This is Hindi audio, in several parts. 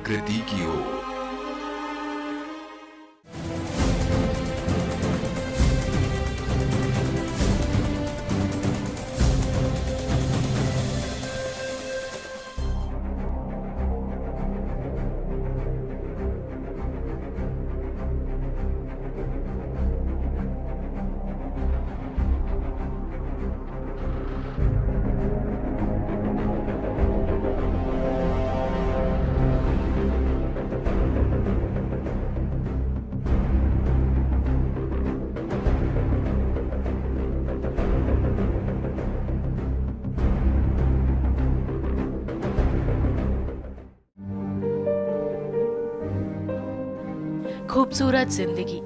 प्रकृति की ओर। खूबसूरत जिंदगी,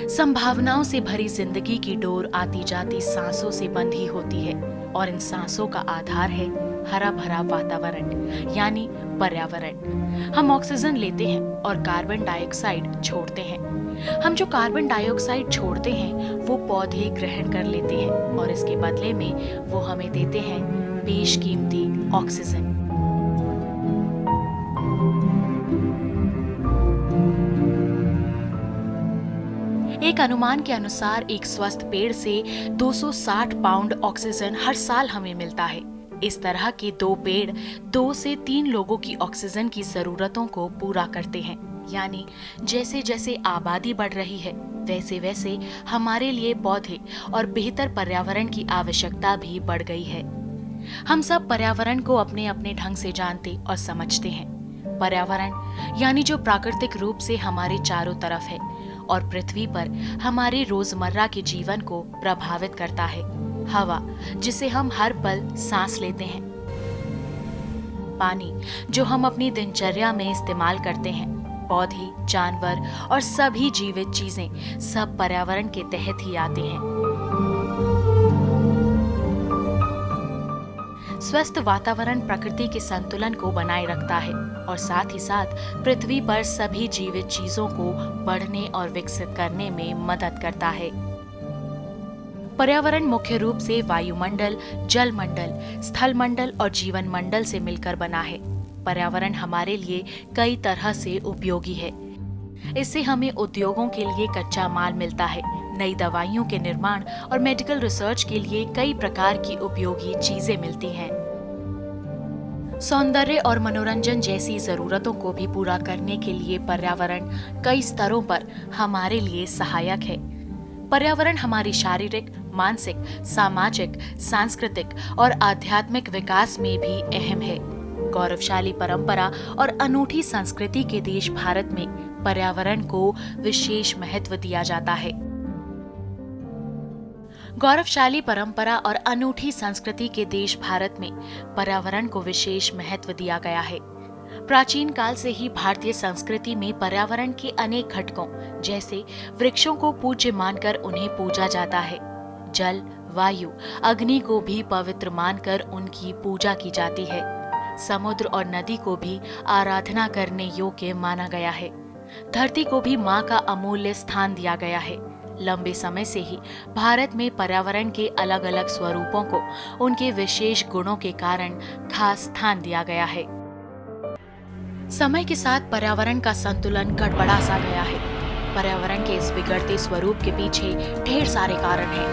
संभावनाओं से भरी जिंदगी की डोर आती जाती सांसों से बंधी होती है और इन सांसों का आधार है हरा भरा वातावरण यानी पर्यावरण। हम ऑक्सीजन लेते हैं और कार्बन डाइऑक्साइड छोड़ते हैं। हम जो कार्बन डाइऑक्साइड छोड़ते हैं वो पौधे ग्रहण कर लेते हैं और इसके बदले में वो हमें देते हैं बेशकीमती ऑक्सीजन। एक अनुमान के अनुसार एक स्वस्थ पेड़ से 260 पाउंड ऑक्सीजन हर साल हमें मिलता है। इस तरह के 2 पेड़ 2 से 3 लोगों की ऑक्सीजन की जरूरतों को पूरा करते हैं। यानी जैसे जैसे आबादी बढ़ रही है वैसे वैसे हमारे लिए पौधे और बेहतर पर्यावरण की आवश्यकता भी बढ़ गई है। हम सब पर्यावरण को अपने अपने ढंग से जानते और समझते हैं। पर्यावरण यानी जो प्राकृतिक रूप से हमारे चारों तरफ है और पृथ्वी पर हमारे रोजमर्रा के जीवन को प्रभावित करता है। हवा जिसे हम हर पल सांस लेते हैं, पानी जो हम अपनी दिनचर्या में इस्तेमाल करते हैं, पौधे, जानवर और सभी जीवित चीजें सब पर्यावरण के तहत ही आते हैं। स्वस्थ वातावरण प्रकृति के संतुलन को बनाए रखता है और साथ ही साथ पृथ्वी पर सभी जीवित चीजों को बढ़ने और विकसित करने में मदद करता है। पर्यावरण मुख्य रूप से वायुमंडल, जलमंडल, स्थलमंडल और जीवन मंडल से मिलकर बना है। पर्यावरण हमारे लिए कई तरह से उपयोगी है। इससे हमें उद्योगों के लिए कच्चा माल मिलता है, नई दवाइयों के निर्माण और मेडिकल रिसर्च के लिए कई प्रकार की उपयोगी चीजें मिलती हैं। सौंदर्य और मनोरंजन जैसी जरूरतों को भी पूरा करने के लिए पर्यावरण कई स्तरों पर हमारे लिए सहायक है। पर्यावरण हमारी शारीरिक, मानसिक, सामाजिक, सांस्कृतिक और आध्यात्मिक विकास में भी अहम है। गौरवशाली परंपरा और अनूठी संस्कृति के देश भारत में पर्यावरण को विशेष महत्व दिया जाता है। गौरवशाली परंपरा और अनूठी संस्कृति के देश भारत में पर्यावरण को विशेष महत्व दिया गया है। प्राचीन काल से ही भारतीय संस्कृति में पर्यावरण के अनेक घटकों जैसे वृक्षों को पूज्य मानकर उन्हें पूजा जाता है। जल, वायु, अग्नि को भी पवित्र मानकर उनकी पूजा की जाती है। समुद्र और नदी को भी आराधना करने योग्य माना गया है। धरती को भी माँ का अमूल्य स्थान दिया गया है। लंबे समय से ही भारत में पर्यावरण के अलग अलग स्वरूपों को उनके विशेष गुणों के कारण खास स्थान दिया गया है। समय के साथ पर्यावरण का संतुलन गड़बड़ा सा गया है। पर्यावरण के इस बिगड़ते स्वरूप के पीछे ढेर सारे कारण हैं।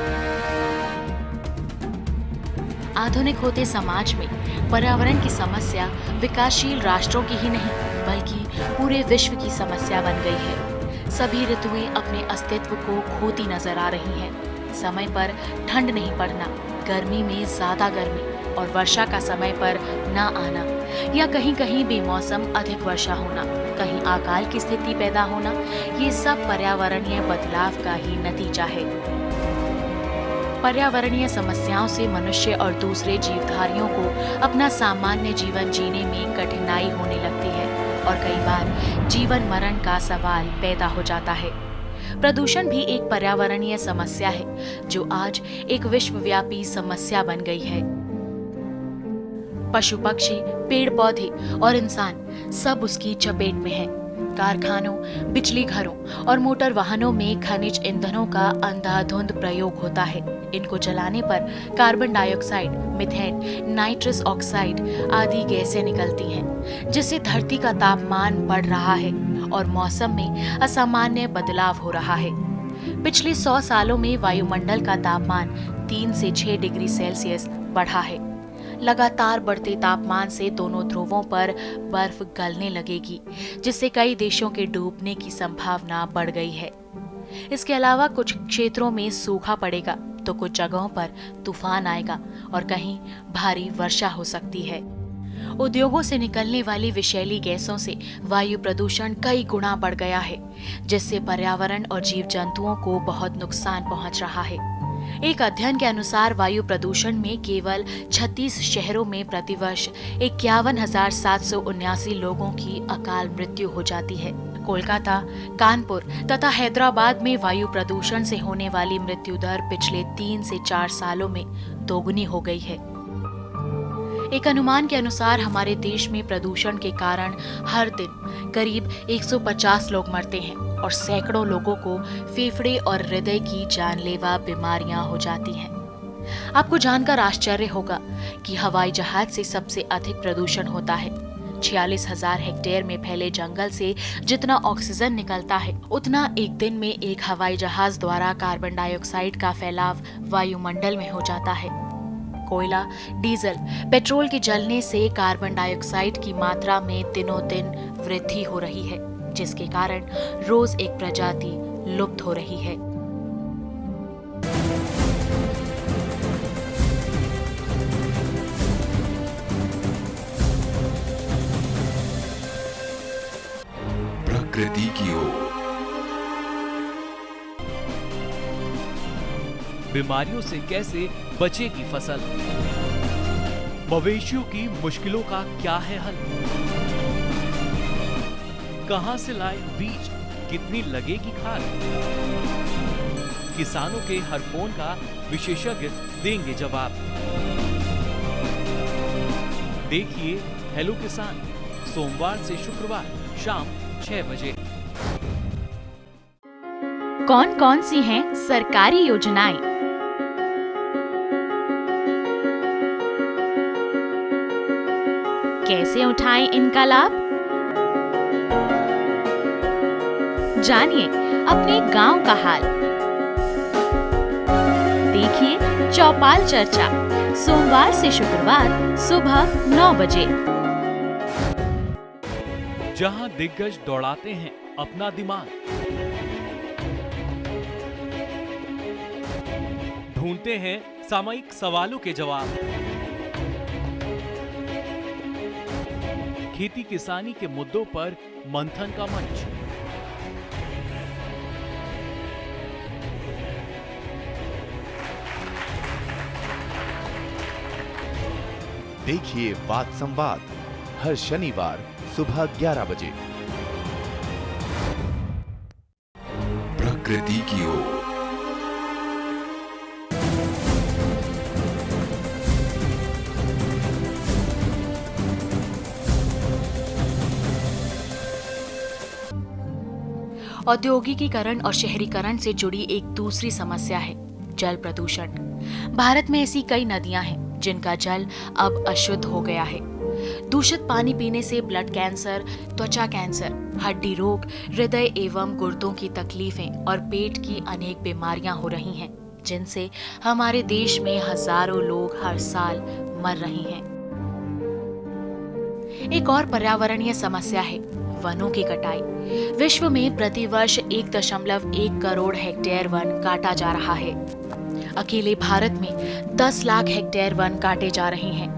आधुनिक होते समाज में पर्यावरण की समस्या विकासशील राष्ट्रों की ही नहीं बल्कि पूरे विश्व की समस्या बन गई है। सभी ऋतुएं अपने अस्तित्व को खोती नजर आ रही हैं। समय पर ठंड नहीं पड़ना, गर्मी में ज्यादा गर्मी और वर्षा का समय पर न आना या कहीं कहीं बेमौसम अधिक वर्षा होना, कहीं अकाल की स्थिति पैदा होना, ये सब पर्यावरणीय बदलाव का ही नतीजा है। पर्यावरणीय समस्याओं से मनुष्य और दूसरे जीवधारियों को अपना सामान्य जीवन जीने में कठिनाई होने लगती है और कई बार जीवन मरण का सवाल पैदा हो जाता है। प्रदूषण भी एक पर्यावरणीय समस्या है जो आज एक विश्वव्यापी समस्या बन गई है। पशु पक्षी, पेड़ पौधे और इंसान सब उसकी चपेट में हैं। कारखानों, बिजली घरों और मोटर वाहनों में खनिज ईंधनों का अंधाधुंध प्रयोग होता है। इनको जलाने पर carbon dioxide, methane, nitrous oxide आदि गैसें निकलती हैं, जिससे धरती का तापमान बढ़ रहा है और मौसम में असामान्य बदलाव हो रहा है। पिछले 100 सालों में वायुमंडल का तापमान 3 से 6 डिग्री सेल्सियस बढ़ा है। लगातार बढ़ते तापमान से दोनों ध्रुवों पर बर्फ गलने लगेगी, जिससे कई देशों के डूबने की संभावना बढ़ गई है। इसके अलावा कुछ क्षेत्रों में सूखा पड़ेगा तो कुछ जगहों पर तूफान आएगा और कहीं भारी वर्षा हो सकती है। उद्योगों से निकलने वाली विषैली गैसों से वायु प्रदूषण कई गुना बढ़ गया है, जिससे पर्यावरण और जीव जंतुओं को बहुत नुकसान पहुंच रहा है। एक अध्ययन के अनुसार वायु प्रदूषण में केवल 36 शहरों में प्रतिवर्ष 51,779 लोगों की अकाल मृत्यु हो जाती है। कोलकाता, कानपुर तथा हैदराबाद में वायु प्रदूषण से होने वाली मृत्यु दर पिछले 3 से 4 सालों में दोगुनी हो गई है। एक अनुमान के अनुसार हमारे देश में प्रदूषण के कारण हर दिन करीब 150 लोग मरते हैं और सैकड़ों लोगों को फेफड़े और हृदय की जानलेवा बीमारियां हो जाती हैं। आपको जानकर आश्चर्य होगा कि हवाई जहाज से सबसे अधिक प्रदूषण होता है। 46,000 हेक्टेयर में फैले जंगल से जितना ऑक्सीजन निकलता है, उतना एक दिन में एक हवाई जहाज द्वारा कार्बन डाइऑक्साइड का फैलाव वायुमंडल में हो जाता है। कोयला, डीजल, पेट्रोल के जलने से कार्बन डाइऑक्साइड की मात्रा में दिनों दिन वृद्धि हो रही है, जिसके कारण रोज एक प्रजाति लुप्त हो रही है। प्रकृति की ओर। बीमारियों से कैसे बचेगी फसल? मवेशियों की मुश्किलों का क्या है हल? कहां से लाए बीज, कितनी लगेगी खाद? किसानों के हर फोन का विशेषज्ञ देंगे जवाब। देखिए हेलो किसान, सोमवार से शुक्रवार शाम 6 बजे। कौन कौन सी हैं सरकारी योजनाएं? कैसे उठाएं इनका लाभ? जानिए अपने गांव का हाल। देखिए चौपाल चर्चा, सोमवार से शुक्रवार सुबह 9 बजे। जहां दिग्गज दौड़ाते हैं अपना दिमाग, ढूंढते हैं सामयिक सवालों के जवाब। खेती किसानी के मुद्दों पर मंथन का मंच। देखिए बात संवाद हर शनिवार सुबह 11 बजे। प्रकृति की ओर। औद्योगिकीकरण और शहरीकरण से जुड़ी एक दूसरी समस्या है जल प्रदूषण। भारत में ऐसी कई नदियां हैं जिनका जल अब अशुद्ध हो गया है। दूषित पानी पीने से ब्लड कैंसर, त्वचा कैंसर, हड्डी रोग, हृदय एवं गुर्दों की तकलीफें और पेट की अनेक बीमारियां हो रही हैं, जिनसे हमारे देश में हजारों लोग हर साल मर रहे हैं। एक और पर्यावरणीय समस्या है वनों की कटाई। विश्व में प्रतिवर्ष 1.1 करोड़ हेक्टेयर वन काटा जा रहा है। अकेले भारत में 10 लाख हेक्टेयर वन काटे जा रहे हैं।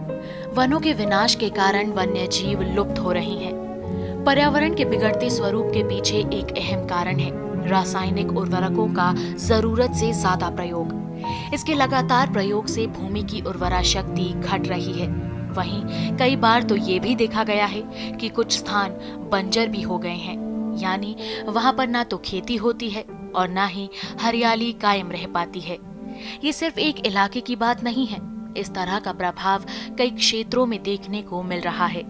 वनों के विनाश के कारण वन्य जीव लुप्त हो रहे हैं। पर्यावरण के बिगड़ते स्वरूप के पीछे एक अहम कारण है रासायनिक उर्वरकों का जरूरत से ज्यादा प्रयोग। इसके लगातार प्रयोग से भूमि की उर्वरा शक्ति घट रही है। वहीं कई बार तो ये भी देखा गया है कि कुछ स्थान बंजर भी हो गए हैं, यानी वहां पर ना तो खेती होती है और ना ही हरियाली कायम रह पाती है। ये सिर्फ एक इलाके की बात नहीं है, इस तरह का प्रभाव कई क्षेत्रों में देखने को मिल रहा है।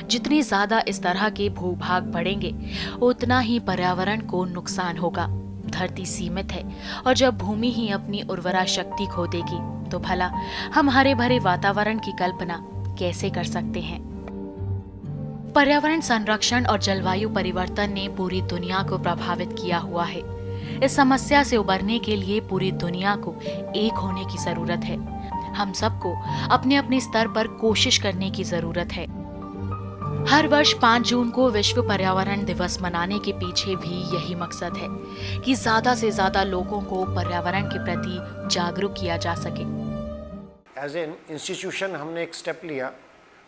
जितनी ज्यादा इस तरह के भूभाग बढ़ेंगे उतना ही पर्यावरण को नुकसान होगा। धरती सीमित है और जब भूमि ही अपनी उर्वरा शक्ति खो देगी तो भला हम हरे भरे वातावरण की कल्पना कैसे कर सकते हैं। पर्यावरण संरक्षण और जलवायु परिवर्तन ने पूरी दुनिया को प्रभावित किया हुआ है। इस समस्या से उबरने के लिए पूरी दुनिया को एक होने की जरूरत है। हम सबको अपने अपने स्तर पर कोशिश करने की जरूरत है। हर वर्ष 5 जून को विश्व पर्यावरण दिवस मनाने के पीछे भी यही मकसद है कि ज्यादा से ज्यादा लोगों को पर्यावरण के प्रति जागरूक किया जा सके। एज एन इंस्टीट्यूशन हमने एक स्टेप लिया।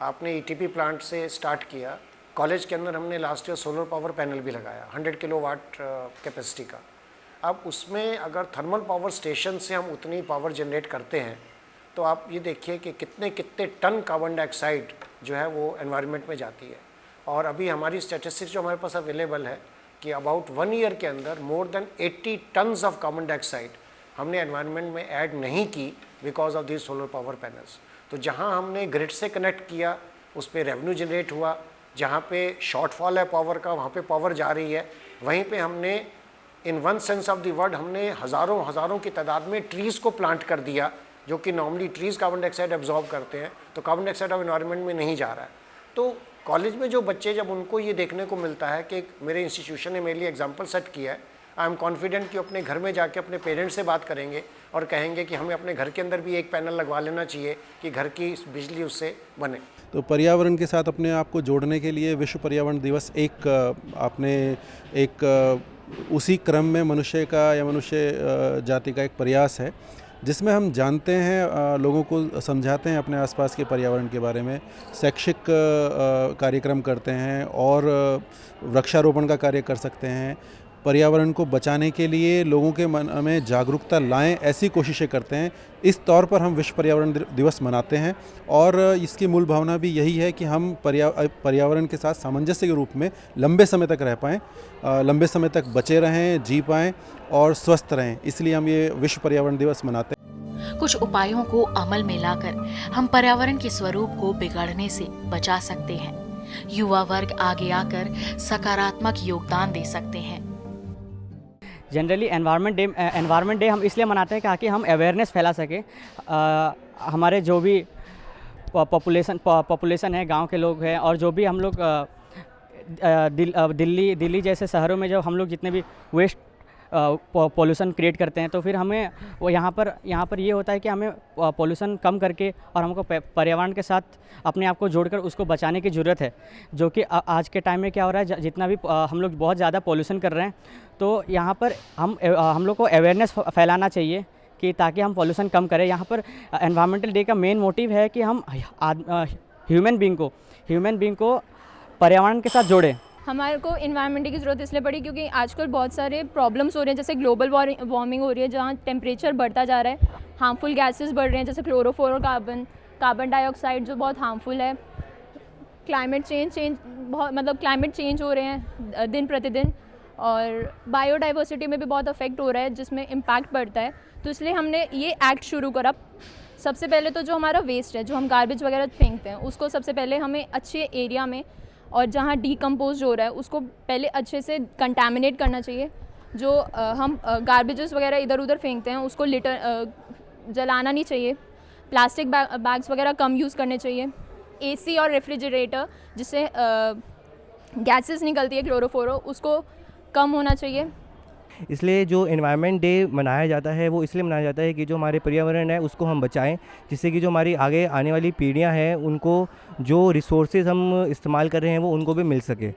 आपने ईटीपी प्लांट से स्टार्ट किया। कॉलेज के अंदर हमने last year solar power panel भी लगाया 100 किलोवाट कैपेसिटी का। अब उसमें अगर थर्मल पावर स्टेशन से हम उतनी पावर जनरेट करते हैं तो आप ये देखिए कि कितने टन कार्बन डाइऑक्साइड जो है वो एनवायरनमेंट में जाती है। और अभी हमारी स्टैटिस्टिक्स जो हमारे पास अवेलेबल है कि अबाउट 1 ईयर के अंदर more than 80 tons of carbon dioxide हमने एनवायरनमेंट में ऐड नहीं की because of this solar power panels. तो जहाँ हमने ग्रिड से कनेक्ट किया उस पर रेवेन्यू जनरेट हुआ, जहाँ पे शॉर्टफॉल है पावर का वहाँ पे पावर जा रही है। वहीं पे हमने in one sense of the word हमने हज़ारों की तादाद में ट्रीज़ को प्लांट कर दिया, जो कि normally trees carbon dioxide absorb करते हैं, तो कार्बन डाइऑक्साइड अब एनवायरनमेंट में नहीं जा रहा है। तो कॉलेज में जो बच्चे जब उनको ये देखने को मिलता है कि मेरे इंस्टीट्यूशन ने मेरे लिए एग्जाम्पल सेट किया है, आई एम कॉन्फिडेंट कि अपने घर में जाके अपने पेरेंट्स से बात करेंगे और कहेंगे कि हमें अपने घर के अंदर भी एक पैनल लगवा लेना चाहिए कि घर की बिजली उससे बने। तो पर्यावरण के साथ अपने आप को जोड़ने के लिए विश्व पर्यावरण दिवस उसी क्रम में मनुष्य जाति का एक प्रयास है, जिसमें हम जानते हैं, लोगों को समझाते हैं अपने आसपास के पर्यावरण के बारे में, शैक्षिक कार्यक्रम करते हैं और वृक्षारोपण का कार्य कर सकते हैं। पर्यावरण को बचाने के लिए लोगों के मन में जागरूकता लाएं, ऐसी कोशिशें करते हैं। इस तौर पर हम विश्व पर्यावरण दिवस मनाते हैं और इसकी मूल भावना भी यही है कि हम पर्यावरण के साथ सामंजस्य के रूप में लंबे समय तक रह पाएँ, लंबे समय तक बचे रहें, जी पाएँ और स्वस्थ रहें। इसलिए हम ये विश्व पर्यावरण दिवस मनाते हैं। कुछ उपायों को अमल में लाकर हम पर्यावरण के स्वरूप को बिगड़ने से बचा सकते हैं। युवा वर्ग आगे आकर सकारात्मक योगदान दे सकते हैं। जनरली एनवायरनमेंट डे हम इसलिए मनाते हैं ताकि हम अवेयरनेस फैला सकें। हमारे जो भी पॉपुलेशन है, गांव के लोग हैं, और जो भी हम लोग दिल्ली जैसे शहरों में जब हम लोग जितने भी वेस्ट पॉल्यूशन क्रिएट करते हैं, तो फिर हमें वो यहाँ पर ये होता है कि हमें पॉल्यूशन कम करके और हमको पर्यावरण के साथ अपने आप को जोड़कर उसको बचाने की ज़रूरत है। जो कि आज के टाइम में क्या हो रहा है, जितना भी हम लोग बहुत ज़्यादा पॉल्यूशन कर रहे हैं, तो यहाँ पर हम लोग को अवेयरनेस फैलाना चाहिए कि ताकि हम पॉल्यूशन कम करें। यहाँ पर एनवायरमेंटल डे का मेन मोटिव है कि हम ह्यूमन बींग को पर्यावरण के साथ जोड़ें। हमारे को इन्वायरमेंट की ज़रूरत इसलिए पड़ी क्योंकि आजकल बहुत सारे प्रॉब्लम्स हो रहे हैं, जैसे ग्लोबल वार्मिंग हो रही है, जहाँ टेम्परेचर बढ़ता जा रहा है, हार्मफुल गैसेस बढ़ रहे हैं, जैसे क्लोरोफ्लोरोकार्बन, कार्बन डाइऑक्साइड जो बहुत हार्मफुल है। क्लाइमेट चेंज हो रहे हैं दिन प्रतिदिन, और बायोडाइवर्सिटी में भी बहुत अफेक्ट हो रहा है, जिसमें इम्पैक्ट पड़ता है। तो इसलिए हमने ये एक्ट शुरू करा। सबसे पहले तो जो हमारा वेस्ट है, जो हम गार्बेज वगैरह फेंकते हैं, उसको सबसे पहले हमें अच्छे एरिया में और जहाँ डीकम्पोज हो रहा है उसको पहले अच्छे से कंटामिनेट करना चाहिए। जो हम गार्बेजेस वगैरह इधर उधर फेंकते हैं उसको जलाना नहीं चाहिए। प्लास्टिक बैग्स वगैरह कम यूज़ करने चाहिए। एसी और रेफ्रिजरेटर जिससे गैसेस निकलती है क्लोरोफ्लोरो, उसको कम होना चाहिए। इसलिए जो एनवायरनमेंट डे मनाया जाता है वो इसलिए मनाया जाता है कि जो हमारे पर्यावरण है उसको हम बचाएं, जिससे कि जो हमारी आगे आने वाली पीढ़ियां हैं उनको जो रिसोर्सेज हम इस्तेमाल कर रहे हैं वो उनको भी मिल सके।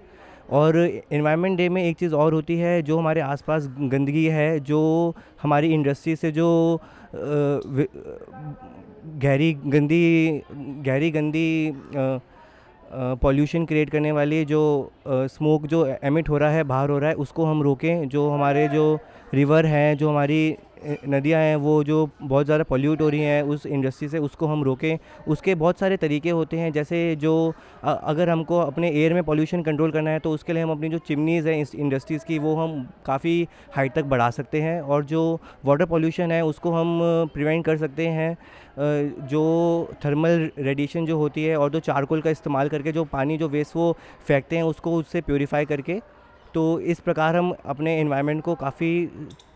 और एनवायरनमेंट डे में एक चीज़ और होती है, जो हमारे आसपास गंदगी है, जो हमारी इंडस्ट्री से जो गहरी गंदी पॉल्यूशन क्रिएट करने वाली जो स्मोक जो एमिट हो रहा है, बाहर हो रहा है, उसको हम रोकें। जो हमारे जो रिवर हैं, जो हमारी नदियाँ हैं, वो जो बहुत ज़्यादा पॉल्यूट हो रही हैं उस इंडस्ट्री से, उसको हम रोकें। उसके बहुत सारे तरीके होते हैं, जैसे जो अगर हमको अपने एयर में पॉल्यूशन कंट्रोल करना है तो उसके लिए हम अपनी जो चिमनीज़ हैं इस इंडस्ट्रीज़ की, वो हम काफ़ी हाइट तक बढ़ा सकते हैं। और जो वाटर पॉल्यूशन है उसको हम प्रिवेंट कर सकते हैं, जो थर्मल रेडिएशन जो होती है और जो चारकोल का इस्तेमाल करके जो पानी जो वेस्ट वो फेंकते हैं उसको उससे प्योरीफाई करके। तो इस प्रकार हम अपने एनवायरनमेंट को काफ़ी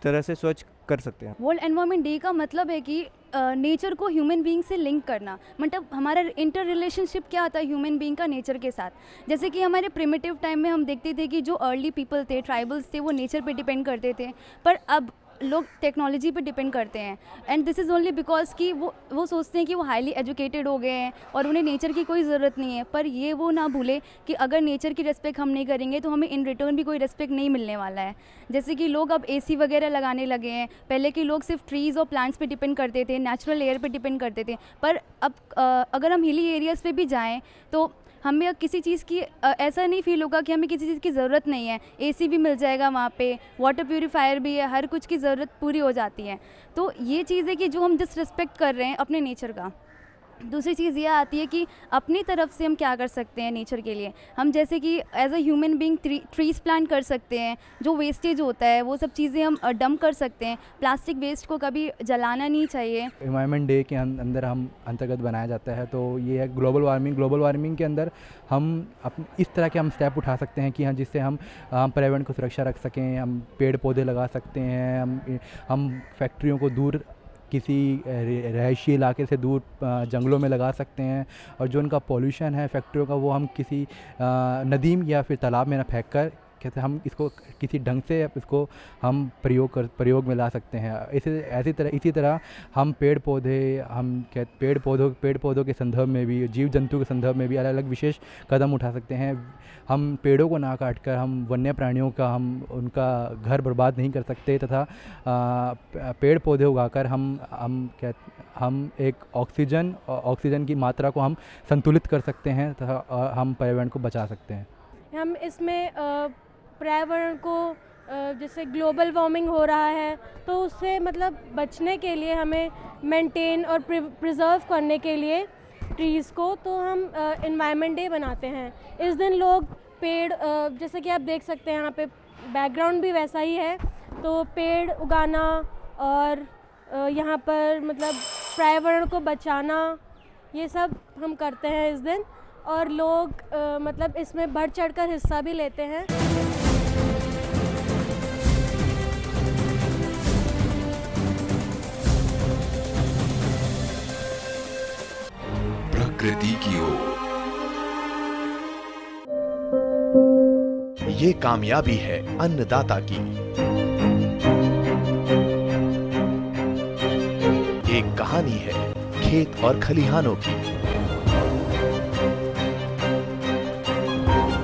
तरह से स्वच्छ कर सकते हैं। वर्ल्ड एनवायरनमेंट डे का मतलब है कि नेचर को ह्यूमन बीइंग से लिंक करना, मतलब हमारा इंटर रिलेशनशिप क्या आता है ह्यूमन बीइंग का नेचर के साथ। जैसे कि हमारे प्रिमिटिव टाइम में हम देखते थे कि जो अर्ली पीपल थे, ट्राइबल्स थे, वो नेचर पे डिपेंड करते थे, पर अब लोग टेक्नोलॉजी पे डिपेंड करते हैं। And this is only because कि वो सोचते हैं कि वो हाईली एजुकेटेड हो गए हैं और उन्हें नेचर की कोई ज़रूरत नहीं है। पर ये वो ना भूले कि अगर नेचर की रिस्पेक्ट हम नहीं करेंगे तो हमें इन रिटर्न भी कोई रिस्पेक्ट नहीं मिलने वाला है। जैसे कि लोग अब एसी वगैरह लगाने लगे हैं, पहले के लोग सिर्फ ट्रीज़ और प्लांट्स पे डिपेंड करते थे, नेचुरल एयर पे डिपेंड करते थे। पर अब अगर हम हिली एरियाज़ पे भी जाएँ तो हमें किसी चीज़ की ऐसा नहीं फील होगा कि हमें किसी चीज़ की ज़रूरत नहीं है। एसी भी मिल जाएगा वहाँ पे, वाटर प्यूरीफायर भी है, हर कुछ की ज़रूरत पूरी हो जाती है। तो ये चीज़ है कि जो हम डिसरिस्पेक्ट कर रहे हैं अपने नेचर का। दूसरी चीज़ ये आती है कि अपनी तरफ से हम क्या कर सकते हैं नेचर के लिए। हम जैसे कि as a human being trees plant कर सकते हैं, जो वेस्टेज होता है वो सब चीज़ें हम डंप कर सकते हैं। प्लास्टिक वेस्ट को कभी जलाना नहीं चाहिए। एनवायरनमेंट डे के अंदर हम अंतर्गत बनाया जाता है, तो ये है ग्लोबल वार्मिंग के अंदर हम इस तरह के हम स्टेप उठा सकते हैं कि हाँ, जिससे हम पर्यावरण को सुरक्षा रख सकें। हम पेड़ पौधे लगा सकते हैं, हम फैक्ट्रियों को दूर किसी रहायशी इलाके से दूर जंगलों में लगा सकते हैं, और जो उनका पॉल्यूशन है फैक्ट्रियों का वो हम किसी नदी या फिर तालाब में ना फेंक कर कैसे हम इसको किसी ढंग से इसको हम प्रयोग में ला सकते हैं। इसी तरह हम पेड़ पौधों के संदर्भ में भी, जीव जंतु के संदर्भ में भी अलग अलग विशेष कदम उठा सकते हैं। हम पेड़ों को ना काट कर हम वन्य प्राणियों का उनका घर बर्बाद नहीं कर सकते, तथा पेड़ पौधे उगाकर हम एक ऑक्सीजन की मात्रा को हम संतुलित कर सकते हैं तथा हम पर्यावरण को बचा सकते हैं। हम इसमें पर्यावरण को जैसे ग्लोबल वार्मिंग हो रहा है तो उससे मतलब बचने के लिए हमें मेंटेन और प्रिजर्व करने के लिए ट्रीज़ को, तो हम एनवायरनमेंट डे बनाते हैं। इस दिन लोग पेड़, जैसे कि आप देख सकते हैं यहाँ पे बैकग्राउंड भी वैसा ही है, तो पेड़ उगाना और यहाँ पर मतलब पर्यावरण को बचाना, ये सब हम करते हैं इस दिन। और लोग मतलब इसमें बढ़ चढ़कर हिस्सा भी लेते हैं। प्रकृति की ओर ये कामयाबी है अन्नदाता की। एक कहानी है खेत और खलिहानों की।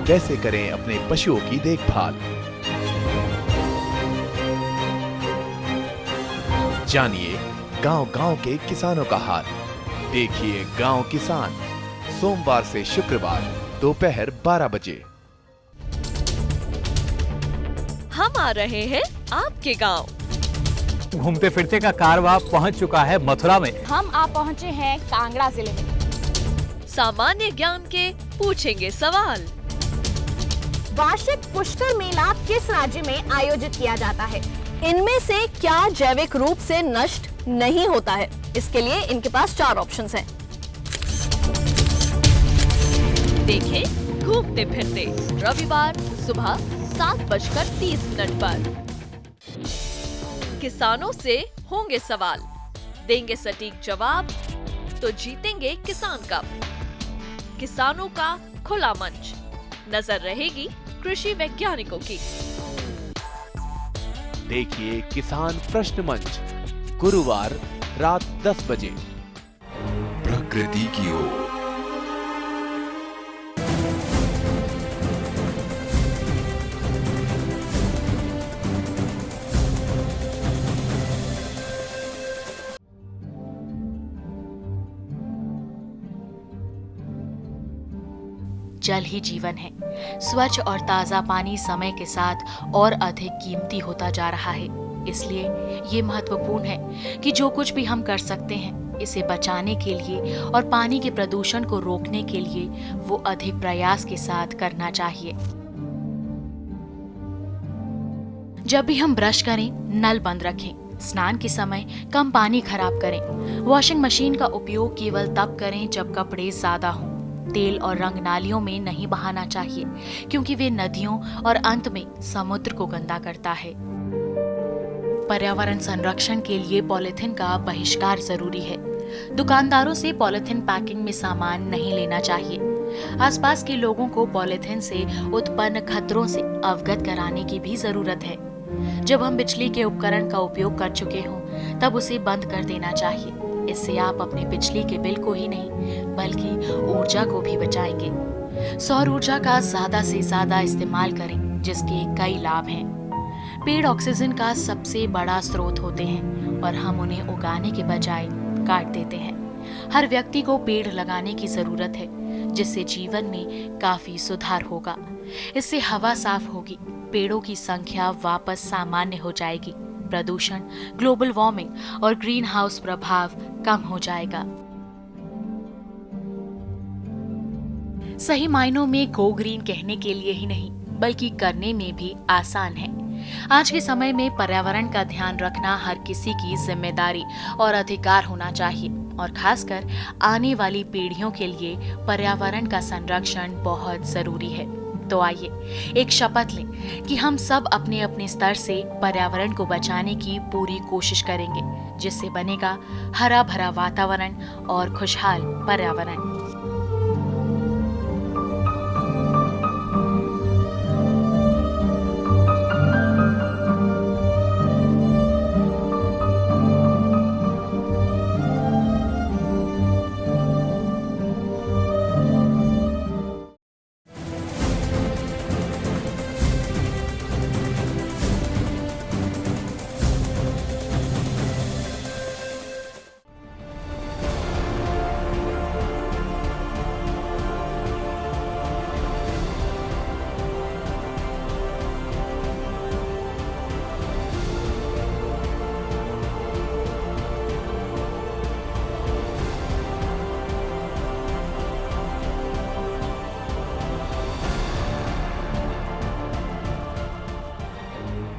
कैसे करें अपने पशुओं की देखभाल, जानिए गांव-गांव के किसानों का हाल। देखिए गांव किसान, सोमवार से शुक्रवार दोपहर 12 बजे। हम आ रहे हैं आपके गांव। घूमते फिरते का कारवां पहुंच चुका है मथुरा में। हम आप पहुंचे हैं कांगड़ा जिले में। सामान्य ज्ञान के पूछेंगे सवाल। वार्षिक पुष्कर मेला किस राज्य में आयोजित किया जाता है? इनमें से क्या जैविक रूप से नष्ट नहीं होता है? इसके लिए इनके पास 4 ऑप्शंस हैं। देखें घूमते फिरते रविवार सुबह 7:30 पर। किसानों से होंगे सवाल, देंगे सटीक जवाब तो जीतेंगे किसान कप। किसानों का खुला मंच, नजर रहेगी कृषि वैज्ञानिकों की। देखिए किसान प्रश्न मंच गुरुवार रात 10 बजे। प्रकृति की ओर। जल ही जीवन है। स्वच्छ और ताज़ा पानी समय के साथ और अधिक कीमती होता जा रहा है। इसलिए ये महत्वपूर्ण है कि जो कुछ भी हम कर सकते हैं इसे बचाने के लिए और पानी के प्रदूषण को रोकने के लिए वो अधिक प्रयास के साथ करना चाहिए। जब भी हम ब्रश करें, नल बंद रखें। स्नान के समय कम पानी खराब करें। वॉशिंग मशीन का उपयोग केवल तब करें जब कपड़े ज्यादा हों। तेल और रंग नालियों में नहीं बहाना चाहिए क्योंकि वे नदियों और अंत में समुद्र को गंदा करता है। पर्यावरण संरक्षण के लिए पॉलिथीन का बहिष्कार जरूरी है। दुकानदारों से पॉलिथीन पैकिंग में सामान नहीं लेना चाहिए। आसपास के लोगों को पॉलिथीन से उत्पन्न खतरों से अवगत कराने की भी जरूरत है। जब हम बिजली के उपकरण का उपयोग कर चुके हों तब उसे बंद कर देना चाहिए। इससे आप अपने बिजली के बिल को ही नहीं बल्कि ऊर्जा को भी बचाएंगे। सौर ऊर्जा का ज्यादा से ज्यादा इस्तेमाल करें जिसके कई लाभ हैं। पेड़ ऑक्सीजन का सबसे बड़ा स्रोत होते हैं और हम उन्हें उगाने के बजाय काट देते हैं। हर व्यक्ति को पेड़ लगाने की जरूरत है जिससे जीवन में काफी सुधार होगा। इससे हवा साफ होगी, पेड़ों की संख्या वापस सामान्य हो जाएगी, प्रदूषण, ग्लोबल वार्मिंग और ग्रीन हाउस प्रभाव कम हो जाएगा। सही मायनों में गो ग्रीन कहने के लिए ही नहीं बल्कि करने में भी आसान है। आज के समय में पर्यावरण का ध्यान रखना हर किसी की जिम्मेदारी और अधिकार होना चाहिए और खासकर आने वाली पीढ़ियों के लिए पर्यावरण का संरक्षण बहुत जरूरी है। तो आइए एक शपथ लें कि हम सब अपने अपने स्तर से पर्यावरण को बचाने की पूरी कोशिश करेंगे जिससे बनेगा हरा भरा वातावरण और खुशहाल पर्यावरण।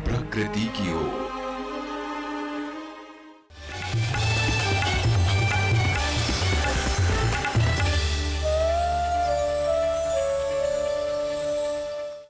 प्रकृति की ओर।